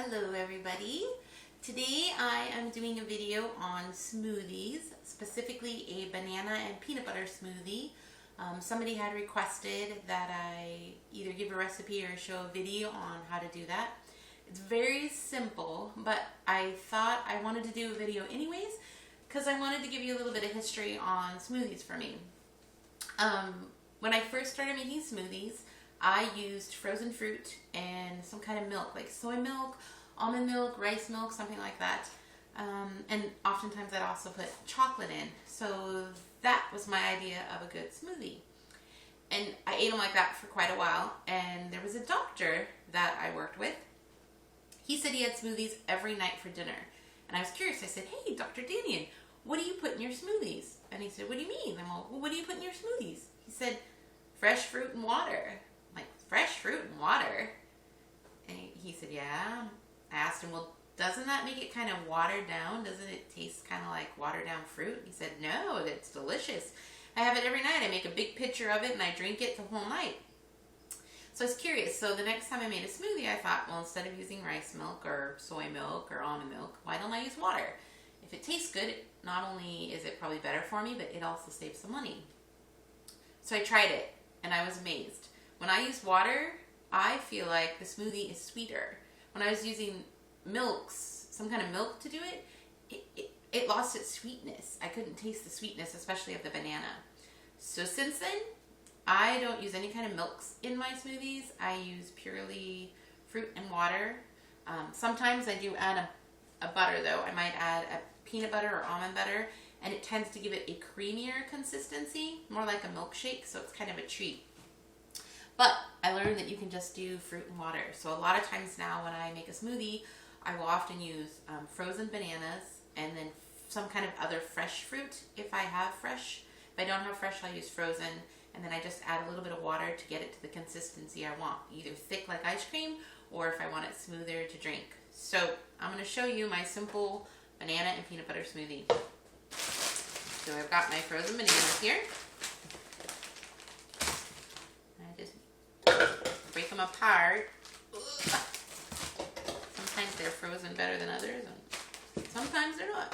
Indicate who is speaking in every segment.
Speaker 1: Hello everybody. Today I am doing a video on smoothies, specifically a banana and peanut butter smoothie. Somebody had requested that I either give a recipe or show a video on how to do that. It's very simple, but I thought I wanted to do a video anyways because I wanted to give you a little bit of history on smoothies for me. When I first started making smoothies, I used frozen fruit and some kind of milk, like soy milk, almond milk, rice milk, something like that. And oftentimes I'd also put chocolate in. So that was my idea of a good smoothie. And I ate them like that for quite a while. And there was a doctor that I worked with. He said he had smoothies every night for dinner. And I was curious. I said, "Hey, Dr. Danian, what do you put in your smoothies?" And he said, "What do you mean?" I'm like, "Well, what do you put in your smoothies?" He said, "Fresh fruit and water." I'm like, "Fresh fruit and water?" And he said, "Yeah." I asked him, "Well, doesn't that make it kind of watered down? Doesn't it taste kind of like watered down fruit?" He said, "No, it's delicious. I have it every night. I make a big pitcher of it and I drink it the whole night." So I was curious. So the next time I made a smoothie, I thought, well, instead of using rice milk or soy milk or almond milk, why don't I use water? If it tastes good, not only is it probably better for me, but it also saves some money. So I tried it and I was amazed. When I use water, I feel like the smoothie is sweeter. When I was using milks, some kind of milk to do it lost its sweetness. I couldn't taste the sweetness, especially of the banana. So since then, I don't use any kind of milks in my smoothies. I use purely fruit and water. Sometimes I do add a butter though. I might add a peanut butter or almond butter, and it tends to give it a creamier consistency, more like a milkshake, so it's kind of a treat. But I learned that you can just do fruit and water. So a lot of times now when I make a smoothie, I will often use frozen bananas and then some kind of other fresh fruit if I have fresh. If I don't have fresh, I'll use frozen, and then I just add a little bit of water to get it to the consistency I want, either thick like ice cream or if I want it smoother to drink. So I'm going to show you my simple banana and peanut butter smoothie. So I've got my frozen bananas here. I just break them apart. Sometimes they're frozen better than others, and sometimes they're not.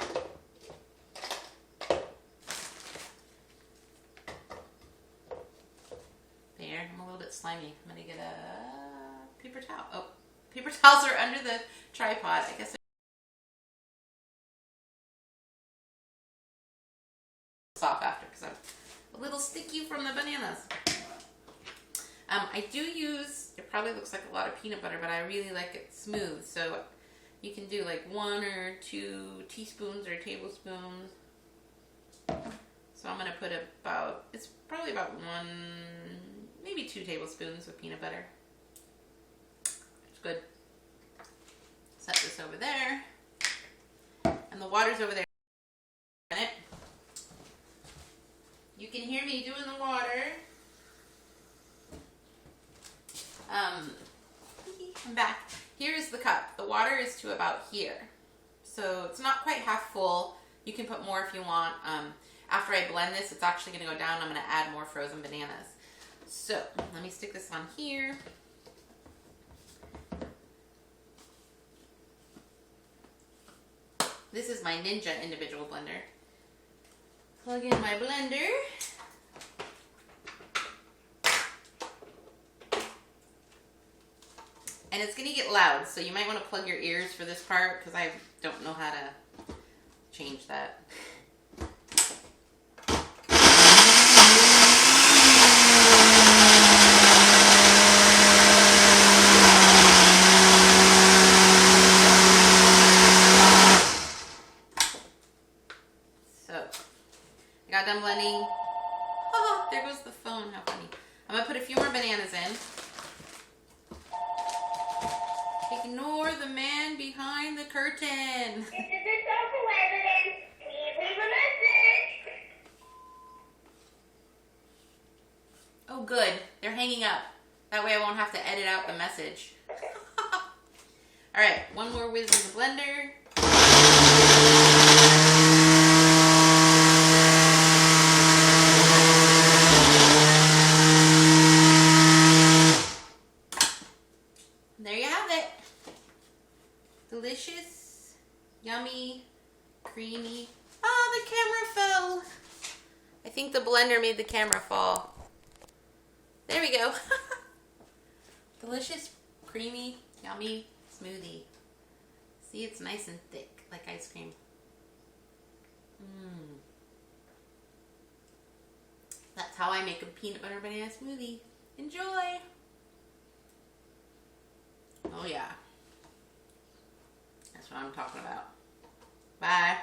Speaker 1: There, I'm a little bit slimy. I'm going to get a paper towel. Oh, paper towels are under the tripod. I guess off after because I'm a little sticky from the bananas. I do use, it probably looks like a lot of peanut butter, but I really like it smooth. So you can do like 1 or 2 teaspoons or tablespoons. So I'm going to put about, it's probably about 1, maybe 2 tablespoons of peanut butter. It's good. Set this over there. And the water's over there. You can hear me doing the water. I'm back. Here's the cup. The water is to about here. So it's not quite half full. You can put more if you want. After I blend this, it's actually going to go down. I'm going to add more frozen bananas. So let me stick this on here. This is my Ninja individual blender. Plug in my blender. And it's going to get loud, so you might want to plug your ears for this part because I don't know how to change that. So, I got done blending. Oh, there goes the phone. How funny. I'm going to put a few more bananas in. Ignore the man behind the curtain. This is a social evidence. Please leave a message. Oh, good. They're hanging up. That way I won't have to edit out the message. All right, one more whiz in the blender. There you have it. Delicious, yummy, creamy. Oh, the camera fell. I think the blender made the camera fall. There we go. Delicious, creamy, yummy smoothie. See, it's nice and thick, like ice cream. That's how I make a peanut butter banana smoothie. Enjoy! Oh yeah. That's what I'm talking about. Bye.